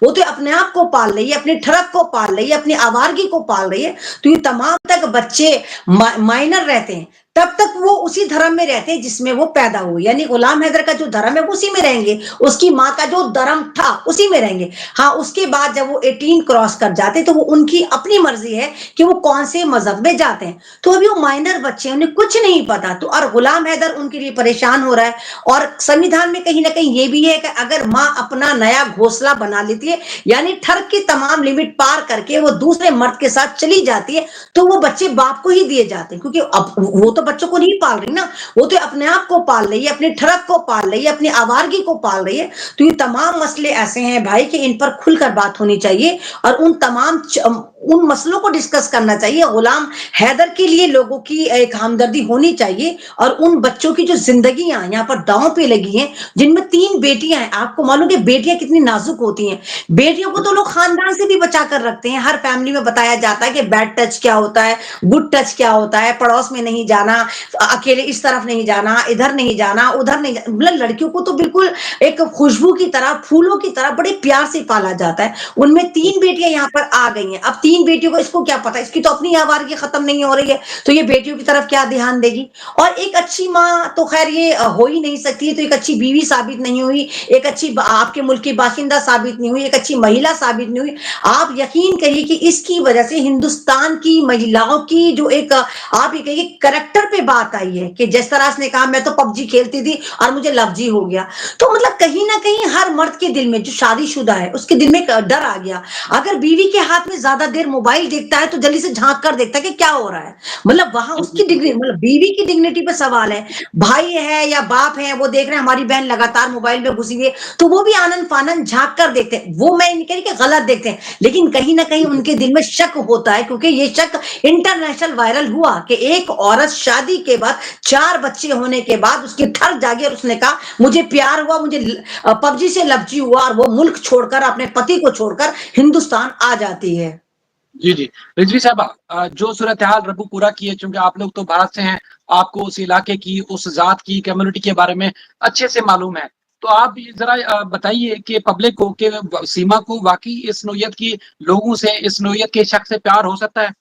وہ تو अपने आप को पाल रही है, अपने ठरक को पाल रही है, अपनी आवारगी को पाल रही है। तो ये तमाम तक बच्चे माइनर रहते हैं, तब तक वो उसी धर्म में रहते हैं जिसमें वो पैदा हुए। यानी गुलाम हैदर का जो धर्म है वो उसी में रहेंगे, उसकी माँ का जो धर्म था उसी में रहेंगे। हाँ, उसके बाद जब वो 18 क्रॉस कर जाते तो वो उनकी अपनी मर्जी है कि वो कौन से मजहब में जाते हैं। तो अभी वो माइनर बच्चे हैं, उन्हें कुछ नहीं पता। तो और गुलाम हैदर उनके लिए परेशान हो रहा है। और संविधान में कहीं ना कहीं ये भी है कि अगर माँ अपना नया घोंसला बना लेती है, यानी ठर्क की तमाम लिमिट पार करके वो दूसरे मर्द के साथ चली जाती है, तो वो बच्चे बाप को ही दिए जाते हैं। क्योंकि अब वो तो बच्चों को नहीं पाल रही ना, वो तो अपने आप को पाल रही है, अपने ठरक को पाल रही है, अपनी आवारगी को पाल रही है। तो ये तमाम मसले ऐसे हैं भाई कि इन पर खुलकर बात होनी चाहिए और उन मसलों को डिस्कस करना चाहिए। गुलाम हैदर के लिए लोगों की एक हमदर्दी होनी चाहिए और उन बच्चों की जो जिंदगियां यहाँ पर दांव पे लगी हैं, जिनमें 3 बेटियां हैं। आपको मालूम है बेटियां कितनी नाजुक होती हैं। बेटियों को तो लोग खानदान से भी बचा कर रखते हैं। हर फैमिली में बताया जाता है कि बैड टच क्या होता है, गुड टच क्या होता है, पड़ोस में नहीं जाना, अकेले इस तरफ नहीं जाना, इधर नहीं जाना, उधर नहीं जाना। मतलब लड़कियों को तो बिल्कुल एक खुशबू की तरह, फूलों की तरह बड़े प्यार से पाला जाता है। उनमें 3 बेटियां यहाँ पर आ गई हैं। अब 3 बेटियों को इसको क्या पता, इसकी तो अपनी आवारगी खत्म नहीं हो रही है, तो ये बेटियों की तरफ क्या ध्यान देगी। और एक अच्छी माँ तो खैर ये हो ही नहीं सकती है, तो एक अच्छी बीवी साबित नहीं हुई, एक अच्छी आपके मुल्क की बाशिंदा साबित नहीं हुई, एक अच्छी महिला साबित नहीं हुई। आप यकीन करिए कि इसकी वजह से हिंदुस्तान की महिलाओं की जो एक आप ये कहिए करेक्टर पे बात आई है कि जिस तरह से कहा मैं तो पबजी खेलती थी और मुझे लवजी हो गया। तो मतलब कहीं ना कहीं हर मर्द के दिल में जो शादीशुदा है उसके दिल में एक डर आ गया। अगर बीवी के हाथ में ज्यादा देर मोबाइल देखता है तो जल्दी से झांक कर देखता है कि क्या हो रहा है। मतलब वहां उसकी डिग्निटी, मतलब बीवी की डिग्निटी पे सवाल है। भाई है या बाप है, वो देख रहे हैं हमारी बहन लगातार मोबाइल में घुसी हुई है, तो वो भी आनंद फानंद झांक कर देखते हैं। वो मैं नहीं कह रही कि गलत देखते हैं, लेकिन कहीं ना कहीं उनके दिल में शक होता है, क्योंकि ये शक इंटरनेशनल वायरल हुआ कि एक औरत शादी के बाद 4 बच्चे होने के बाद उसकी ठर जागी और उसने कहा मुझे प्यार हुआ, मुझे पबजी से लवजी हुआ, और वो मुल्क छोड़कर अपने पति को छोड़कर हिंदुस्तान आ जाती है। जी जी, रिजवी साहबा, जो सूरत हाल रबूपुरा की है, चूंकि आप लोग तो भारत से हैं, आपको उस इलाके की, उस जात की, कम्युनिटी के बारे में अच्छे से मालूम है। तो आप जरा बताइए कि पब्लिक को, कि सीमा को वाकई इस नोयत की लोगों से, इस नोयत के शख्स से प्यार हो सकता है?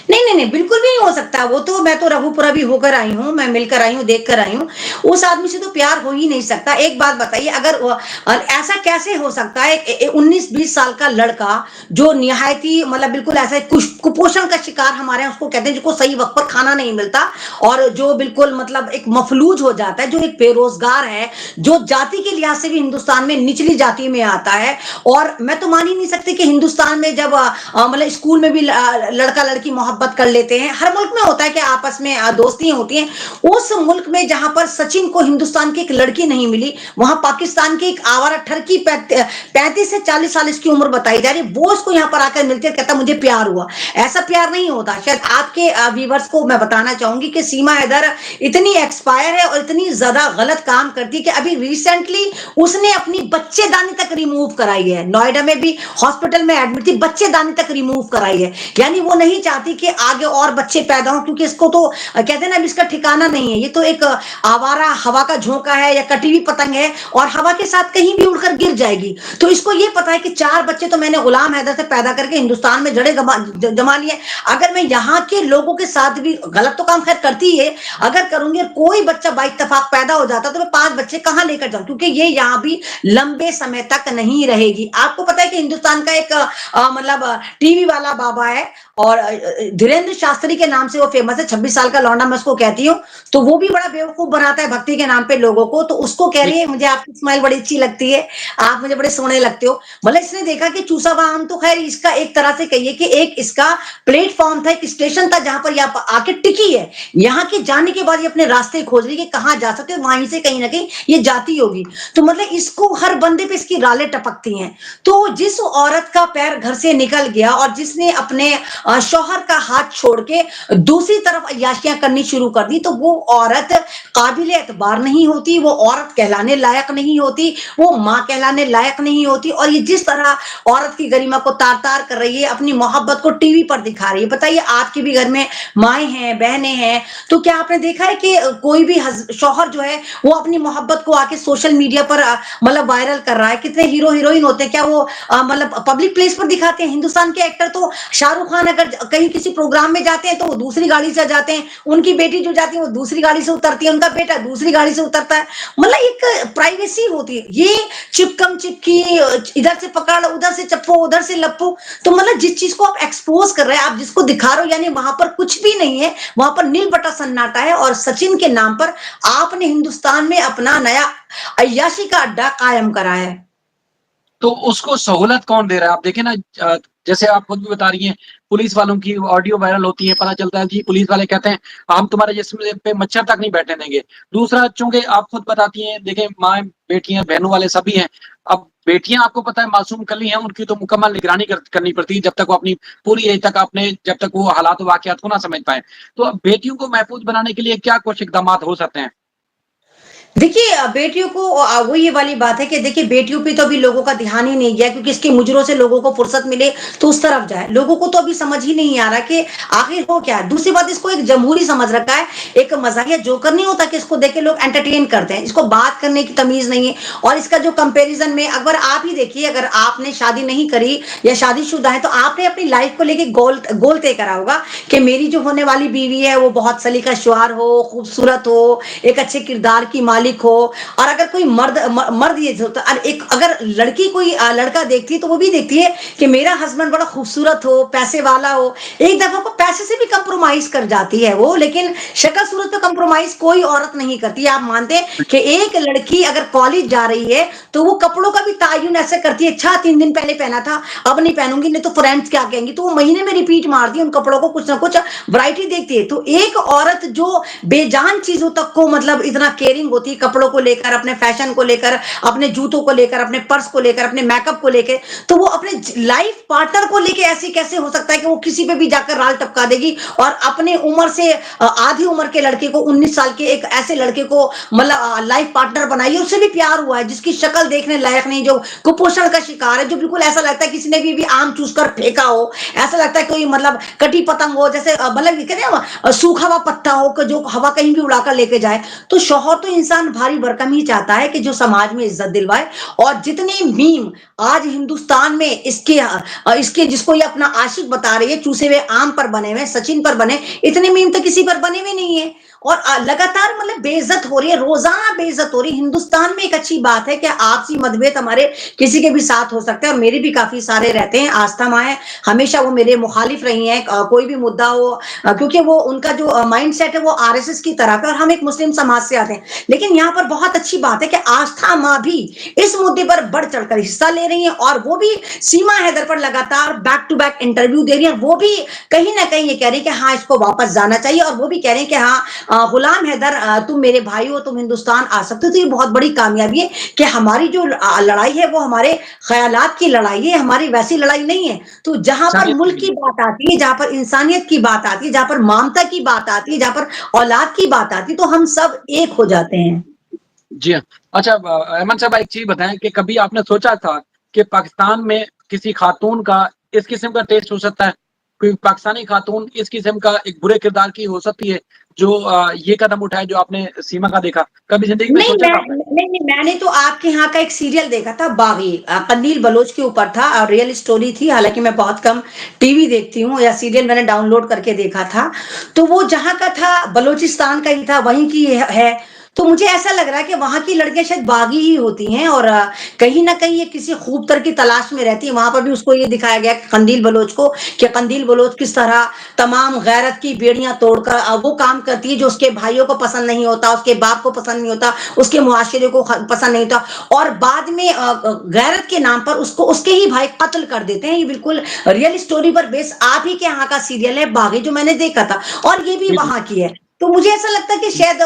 नहीं नहीं नहीं, बिल्कुल भी नहीं हो सकता। वो तो मैं तो रघुपुरा भी होकर आई हूँ, मैं मिलकर आई हूँ, देख कर आई हूँ। उस आदमी से तो प्यार हो ही नहीं सकता। एक बात बताइए, अगर ऐसा कैसे हो सकता है 19-20 साल का लड़का जो निहायती मतलब बिल्कुल ऐसा कुपोषण का शिकार हमारे यहाँ उसको कहते हैं, जिसको सही वक्त पर खाना नहीं मिलता और जो बिल्कुल मतलब एक मफलूज हो जाता है, जो एक बेरोजगार है, जो जाति के लिहाज से भी हिंदुस्तान में निचली जाति में आता है। और मैं तो मान ही नहीं सकती कि हिंदुस्तान में जब मतलब स्कूल में भी लड़का लड़की मोहब्बत कर लेते हैं। हर मुल्क में होता है कि आपस में दोस्तियां होती हैं। उस मुल्क में जहां पर सचिन को हिंदुस्तान की एक लड़की नहीं मिली, वहां पाकिस्तान की एक आवारा ठरकी 35 से 40 साल इसकी उम्र बताई जा रही है, वो उसको यहाँ पर आकर मिलते कहता मुझे प्यार हुआ। ऐसा प्यार नहीं होता। शायद आपके व्यूअर्स को मैं बताना चाहूंगी कि सीमा हैदर इतनी एक्सपायर है और इतनी ज्यादा गलत काम करती है कि अभी रिसेंटली उसने अपनी बच्चेदानी तक रिमूव कराई है। नोएडा में भी हॉस्पिटल में एडमिट थी, बच्चेदानी तक रिमूव कराई है। यानी वो नहीं चाहती कि आगे और बच्चे पैदा हो, क्योंकि इसको तो कहते हैं ना अब इसका ठिकाना नहीं है। ये तो एक आवारा हवा का झोंका है या कटी हुई पतंग है और हवा के साथ कहीं भी उड़कर गिर जाएगी। तो इसको ये पता है कि 4 बच्चे तो मैंने गुलाम हैदर से पैदा करके हिंदुस्तान में जड़े जमा लिए। अगर मैं यहाँ के लोगों के साथ भी गलत तो काम खैर करती है, अगर करूंगी और कोई बच्चा बाइत्तेफाक पैदा हो जाता तो मैं 5 बच्चे कहां लेकर जाऊं, क्योंकि ये यहाँ भी लंबे समय तक नहीं रहेगी। आपको पता है कि हिंदुस्तान का एक मतलब टीवी वाला बाबा है और धीरेन्द्र शास्त्री के नाम से वो फेमस है, 26 साल का लौंडा मैं उसको कहती हूँ। तो वो भी बड़ा बेवकूफ बनाता है भक्ति के नाम पे लोगों को। तो उसको कह रही है मुझे आपकी स्माइल बड़ी अच्छी लगती है, आप मुझे बड़े सोने लगते हो। मतलब इसने देखा कि चूसा वाहन तो खैर इसका एक तरह से कहिए कि एक इसका प्लेटफॉर्म था, एक स्टेशन था जहां पर यह आके टिकी है। यहाँ के जाने के बाद ये अपने रास्ते खोज रही है कि कहाँ जा सकते, वहीं से कहीं ना कहीं ये जाती होगी। तो मतलब इसको हर बंदे पे इसकी रालें टपकती हैं। तो जिस औरत का पैर घर से निकल गया और जिसने अपने शौहर तरफ का हाथ छोड़ के दूसरी तरफ अय्याशियां करनी शुरू कर दी, तो वो औरत काबिल एतबार नहीं होती, वो औरत कहलाने लायक नहीं होती, वो माँ कहलाने लायक नहीं होती। और ये जिस तरह औरत की गरिमा को तार तार कर रही है, अपनी मोहब्बत को टीवी पर दिखा रही है। बताइए, आपके भी घर में माएँ हैं, बहनें हैं, तो क्या आपने देखा है कि कोई भी शौहर जो है वो अपनी मोहब्बत को आके सोशल मीडिया पर मतलब वायरल कर रहा है? कितने हीरो हीरोइन होते हैं, क्या वो मतलब पब्लिक प्लेस पर दिखाते हैं? हिंदुस्तान के एक्टर तो शाहरुख खान अगर कहीं किसी प्रोग्राम में जाते हैं तो वो दूसरी गाड़ी से जाते हैं, उनकी बेटी जो जाती है वो दूसरी गाड़ी से उतरती है, उनका बेटा दूसरी गाड़ी से उतरता है। मतलब एक प्राइवेसी होती है। ये चिपकम चिपकी, इधर से पकड़, उधर से चप्पू, उधर से लप्पू। तो मतलब जिस चीज को आप एक्सपोज कर रहे हैं, आप जिसको दिखा रहे हो, यानी वहां पर कुछ भी नहीं है, वहां पर नील बटा सन्नाटा है। और सचिन के नाम पर आपने हिंदुस्तान में अपना नया अय्याशी का अड्डा कायम करा है। तो उसको सहूलत कौन दे रहा है? आप देखें ना, जैसे आप खुद भी बता रही हैं, पुलिस वालों की ऑडियो वायरल होती है, पता चलता है कि पुलिस वाले कहते हैं हम तुम्हारे जिस्म पे मच्छर तक नहीं बैठने देंगे। दूसरा, चूंकि आप खुद बताती हैं, देखें माँ बेटियां बहनों वाले सभी हैं, अब बेटियां आपको पता है मासूम कली हैं, उनकी तो मुकम्मल निगरानी करनी पड़ती है जब तक वो अपनी पूरी एज तक अपने, जब तक वो हालात वाकयात को ना समझ पाए। तो अब बेटियों को महफूज बनाने के लिए क्या कुछ इकदाम हो सकते हैं? देखिए, बेटियों को वो ये वाली बात है कि देखिए बेटियों पे तो अभी लोगों का ध्यान ही नहीं गया, क्योंकि इसके मुजरों से लोगों को फुर्सत मिले तो उस तरफ जाए। लोगों को तो अभी समझ ही नहीं आ रहा कि आखिर हो क्या है। दूसरी बात, इसको एक जमहूरी समझ रखा है, एक मजाकिया जोकर नहीं होता कि इसको देख के लोग एंटरटेन करते हैं। इसको बात करने की तमीज नहीं है। और इसका जो कंपेरिजन में, अगर आप ही देखिए, अगर आपने शादी नहीं करी या शादीशुदा है, तो आपने अपनी लाइफ को लेके गोल गोल तय करा होगा कि मेरी जो होने वाली बीवी है वो बहुत सलीका शुआर हो, खूबसूरत हो, एक अच्छे किरदार की मालिक हो। और अगर कोई मर्द ये होता, एक अगर लड़की कोई लड़का देखती है तो वो भी देखती है कि मेरा हस्बैंड बड़ा खूबसूरत हो, पैसे वाला हो। एक दफा को पैसे से भी कंप्रोमाइज कर जाती है वो, लेकिन शक्ल सूरत पे कंप्रोमाइज कोई औरत नहीं करती। आप मानते हैं कि एक लड़की अगर कॉलेज जा रही है तो वो कपड़ों का भी तायुन ऐसे करती है, अच्छा 3 दिन पहले पहना था, अब नहीं पहनूंगी, नहीं तो फ्रेंड्स क्या कहेंगी, तो वो महीने में रिपीट मारती है उन कपड़ों को, कुछ ना कुछ वैरायटी देखती है। तो एक औरत जो बेजान चीजों तक को मतलब इतना केयरिंग होती है, कपड़ों को लेकर, अपने फैशन को लेकर, अपने जूतों को लेकर, अपने पर्स को लेकर, अपने मेकअप को लेकर, तो वो अपने लाइफ पार्टनर को लेकर ऐसी कैसे हो सकता है कि वो किसी पे भी जाकर राल टपका देगी? और अपने उम्र से आधी उम्र के लड़के को, 19 साल के एक ऐसे लड़के को मतलब लाइफ पार्टनर बनाइए, उससे भी प्यार हुआ है, जिसकी शक्ल देखने लायक नहीं, जो कुपोषण का शिकार है, जो बिल्कुल ऐसा लगता है किसी ने भी आम चूस कर फेंका हो, ऐसा लगता है कोई मतलब कटी पतंग हो, जैसे मतलब कहते हैं सूखा हुआ पत्ता हो जो हवा कहीं भी उड़ाकर लेके जाए। तो शौहर तो इंसान भारी भरकम ही चाहता है कि जो समाज में इज्जत दिलवाए। और जितने मीम आज हिंदुस्तान में इसके जिसको ये अपना आशिक बता रही है, चूसे हुए आम पर बने हुए, सचिन पर बने, इतने मीम तो किसी पर बने हुए नहीं है। और लगातार मतलब बेइज्जत हो रही है, रोजाना बेइज्जत हो रही है। हिंदुस्तान में एक अच्छी बात है कि आपसी मतभेद हमारे किसी के भी साथ हो सकते हैं, और मेरे भी काफी सारे रहते हैं। आस्था माँ हमेशा वो मेरे मुखालिफ रही हैं, कोई भी मुद्दा हो, क्योंकि वो उनका जो माइंड सेट है वो आरएसएस की तरह का, और हम एक मुस्लिम समाज से आते हैं। लेकिन यहाँ पर बहुत अच्छी बात है कि आस्था माँ भी इस मुद्दे पर बढ़ चढ़कर हिस्सा ले रही हैं, और वो भी सीमा हैदर पर लगातार बैक टू बैक इंटरव्यू दे रही है। वो भी कहीं ना कहीं ये कह रही है कि हाँ, इसको वापस जाना चाहिए, और वो भी कह रहे हैं कि हाँ गुलाम हैदर, तुम मेरे भाई हो, तुम हिंदुस्तान आ सकते हो। तो ये बहुत बड़ी कामयाबी है कि हमारी जो लड़ाई है वो हमारे ख्यालात की लड़ाई है, हमारी वैसी लड़ाई नहीं है। तो जहां पर मुल्क की बात आती है, जहां पर इंसानियत की बात आती है, जहां पर ममता की बात आती है, जहां पर औलाद की बात आती है, तो हम सब एक हो जाते हैं। जी हाँ। अच्छा, अहमद साहब एक चीज बताएं कि कभी आपने सोचा था कि पाकिस्तान में किसी खातून का इस किस्म का टेस्ट हो सकता है? कोई पाकिस्तानी खातून इस किस्म का एक बुरे किरदार की हो सकती है जो ये कदम उठाए जो आपने सीमा का देखा? कभी जिंदगी में नहीं, सोचा था आपने? नहीं, मैंने तो आपके यहाँ का एक सीरियल देखा था, बागी, कंदील बलोच के ऊपर था, और रियल स्टोरी थी। हालांकि मैं बहुत कम टीवी देखती हूँ, या सीरियल मैंने डाउनलोड करके देखा था। तो वो जहाँ का था, बलोचिस्तान का ही था, वहीं की है। तो मुझे ऐसा लग रहा है कि वहां की लड़कियां शायद बागी ही होती हैं, और कहीं ना कहीं ये किसी खूबतर की तलाश में रहती है। वहां पर भी उसको ये दिखाया गया कि कंदील बलोच को, कि कंदील बलोच किस तरह तमाम गैरत की बेड़ियां तोड़कर वो काम करती है जो उसके भाइयों को पसंद नहीं होता, उसके बाप को पसंद नहीं होता, उसके मुआशरे को पसंद नहीं होता, और बाद में गैरत के नाम पर उसको उसके ही भाई कत्ल कर देते हैं। ये बिल्कुल रियल स्टोरी पर बेस आप ही के यहाँ का सीरियल है बागी, जो मैंने देखा था, और ये भी जी जी। वहां की है। تو مجھے ایسا لگتا ہے کہ شاید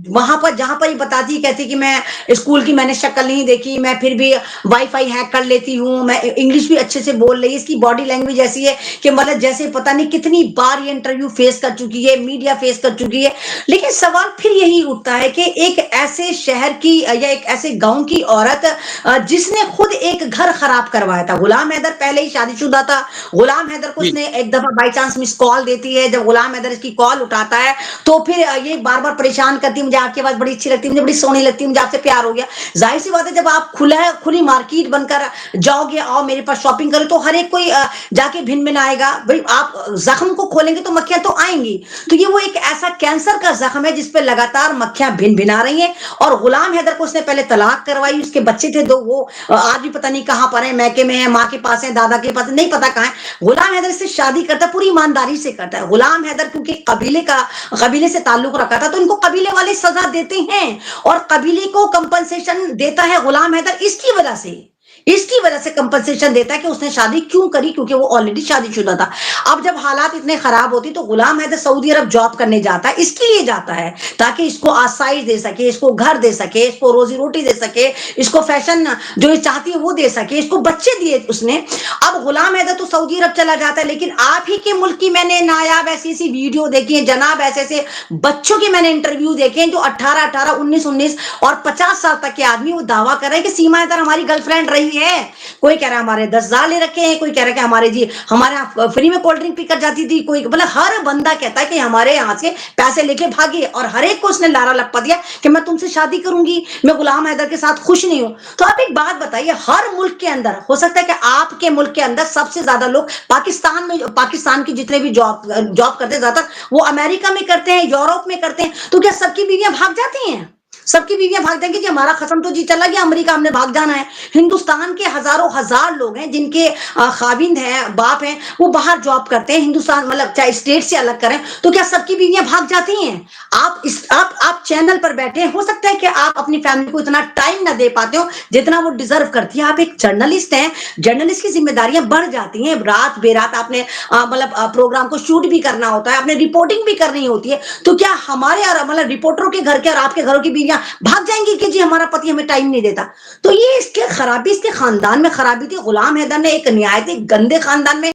وہاں پر جہاں پر یہ بتاتی کہتی کہ میں اسکول کی میں نے شکل نہیں دیکھی, میں پھر بھی وائی فائی ہیک کر لیتی ہوں, میں انگلش بھی اچھے سے بول رہی ہے, اس کی باڈی لینگویج ایسی ہے کہ مطلب جیسے پتہ نہیں کتنی بار یہ انٹرویو فیس کر چکی ہے, میڈیا فیس کر چکی ہے. لیکن سوال پھر یہی اٹھتا ہے کہ ایک ایسے شہر کی یا ایک ایسے گاؤں کی عورت جس نے خود ایک گھر خراب کروایا تھا. غلام حیدر پہلے ہی شادی شدہ تھا. غلام حیدر کو اس نے ایک دفعہ بائی چانس مس کال دیتی ہے, جب غلام حیدر اس کی کال اٹھاتا ہے تو پھر یہ بار بار پریشان کرتی ہے, مجھے آپ کی آواز بڑی اچھی لگتی ہے, مجھے بڑی سونی لگتی ہے, مجھے آپ سے پیار ہو گیا. ظاہر سی بات ہے جب آپ کھلی مارکیٹ بن کر جاؤ گے, آؤ میرے پاس شاپنگ کرو, تو ہر ایک کوئی جا کے بھن بھن آئے گا. بھائی آپ زخم کو کھولیں گے تو مکھیاں تو آئیں گی. تو یہ وہ ایک ایسا کینسر کا زخم ہے جس پہ لگاتار مکھیاں بھن بھنا رہی ہیں. اور غلام حیدر کو اس نے پہلے طلاق کروائی, اس کے بچے تھے 2, وہ آج بھی پتہ نہیں کہاں پر ہیں, میکے میں ہیں, ماں کے پاس ہیں, دادا کے پاس نہیں پتا کہاں ہے. غلام حیدر سے شادی کرتا ہے, پوری ایمانداری سے کرتا ہے. غلام حیدر کیونکہ قبیلے سے تعلق رکھا تھا, تو ان کو قبیلے والے سزا دیتے ہیں اور قبیلے کو کمپنسیشن دیتا ہے غلام حیدر. اس کی وجہ سے کمپنسیشن دیتا ہے کہ اس نے شادی کیوں کری, کیونکہ وہ آلریڈی شادی شدہ تھا. اب جب حالات اتنے خراب ہوتی تو غلام حیدر سعودی عرب جاب کرنے جاتا ہے, اس کے لیے جاتا ہے تاکہ اس کو آسائش دے سکے, اس کو گھر دے سکے, اس کو روزی روٹی دے سکے, اس کو فیشن جو یہ چاہتی ہے وہ دے سکے, اس کو بچے دیے اس نے. اب غلام حیدر تو سعودی عرب چلا جاتا ہے, لیکن آپ ہی کے ملک کی میں نے نایاب ایسی ویڈیو دیکھی ہے جناب, ایسے بچوں کے میں نے انٹرویو دیکھے ہیں جو 18, 19 اور 50 سال تک کے آدمی وہ دعویٰ کر رہے ہیں کہ سیما حیدر ہماری گرل فرینڈ رہی ہے. کوئی کہہ رہا ہے ہمارے 10,000 لے رکھے ہیں, کوئی کہہ رہا ہے کہ ہمارے فری میں کولڈ ڈرنک پی کر جاتی تھی, کوئی مطلب ہر بندہ کہتا ہے کہ ہمارے یہاں سے پیسے لے کے بھاگی, اور ہر ایک کو اس نے لارا لپا دیا کہ میں تم سے شادی کروں گی, میں غلام حیدر کے ساتھ خوش نہیں ہوں. تو آپ ایک بات بتائیے, ہر ملک کے اندر ہو سکتا ہے کہ آپ کے ملک کے اندر سب سے زیادہ لوگ پاکستان کی جتنے بھی جاب کرتے زیادہ وہ امریکہ میں کرتے ہیں, یورپ میں کرتے ہیں, تو کیا سب کی بیویاں بھاگ جاتی ہیں؟ سب کی بیویاں بھاگ جائیں گی کہ ہمارا قسم تو جی چلا گیا, امریکہ ہم نے بھاگ جانا ہے. ہندوستان کے ہزاروں ہزار لوگ ہیں جن کے خاوند ہیں, باپ ہیں, وہ باہر جاب کرتے ہیں. ہندوستان مطلب چاہے اسٹیٹ سے الگ کریں, تو کیا سب کی بیویاں بھاگ جاتی ہیں؟ آپ چینل پر بیٹھے ہیں, ہو سکتا ہے کہ آپ اپنی فیملی کو اتنا ٹائم نہ دے پاتے ہو جتنا وہ ڈیزرو کرتی ہے. آپ ایک جرنلسٹ ہیں, جرنلسٹ کی ذمہ داریاں بڑھ جاتی ہیں. رات بے رات آپ نے مطلب پروگرام کو شوٹ بھی کرنا ہوتا ہے, آپ نے رپورٹنگ بھی کرنی ہوتی ہے. تو کیا ہمارے مطلب رپورٹروں کے گھر کے اور آپ کے گھروں کی بیویاں بھاگ جائیں گی کہ جی ہمارا پتی ہمیں ٹائم نہیں دیتا؟ تو یہ اس کے خرابی, اس کے خاندان میں خرابی تھی. غلام حیدر نے ایک نہایت گندے خاندان میں